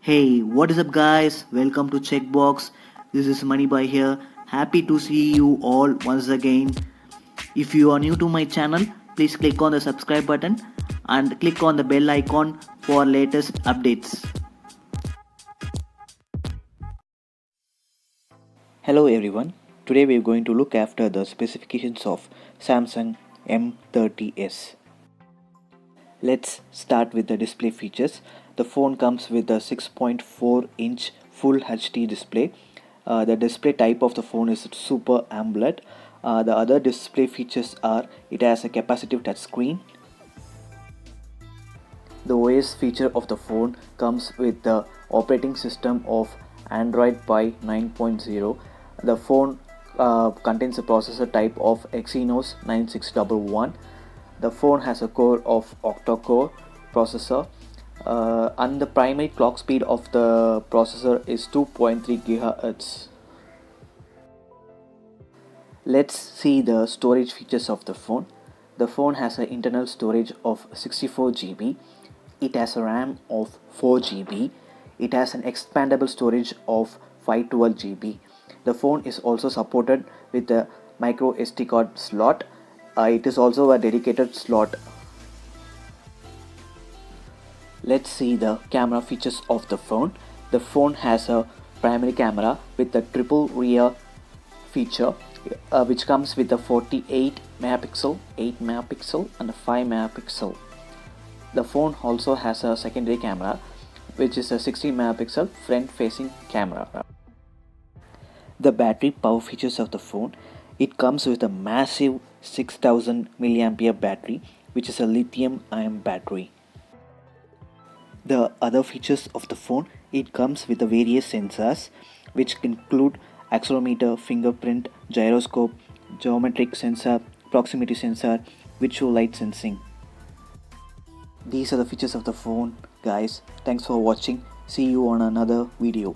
Hey, what is up, guys? Welcome to CheckBox. This is Bhai here. Happy to see you all once again. If you are new to my channel, please click on the subscribe button and click on the bell icon for latest updates. Hello everyone, today we are going to look after the specifications of Samsung M30s. Let's start with the display features. The phone comes with a 6.4-inch Full HD display. The display type of the phone is Super AMOLED. The other display features are it has a capacitive touchscreen. The OS feature of the phone comes with the operating system of Android Pie 9.0. The phone contains a processor type of Exynos 9611. The phone has a core of octa-core processor, and the primary clock speed of the processor is 2.3 GHz. Let's see the storage features of the phone. The phone has an internal storage of 64 GB. It has a RAM of 4 GB. It has an expandable storage of 512 GB. The phone is also supported with a micro SD card slot. It is also a dedicated slot. Let's see the camera features of the phone. The phone has a primary camera with a triple rear feature, which comes with a 48 megapixel, 8 megapixel and a 5 megapixel. The phone also has a secondary camera, which is a 16 megapixel front facing camera. The battery power features of the phone, it comes with a massive 6000 mAh battery, which is a lithium ion battery. The other features of the phone, it comes with the various sensors, which include accelerometer, fingerprint, gyroscope, geometric sensor, proximity sensor, visual light sensing. These are the features of the phone, guys. Thanks for watching. See you on another video.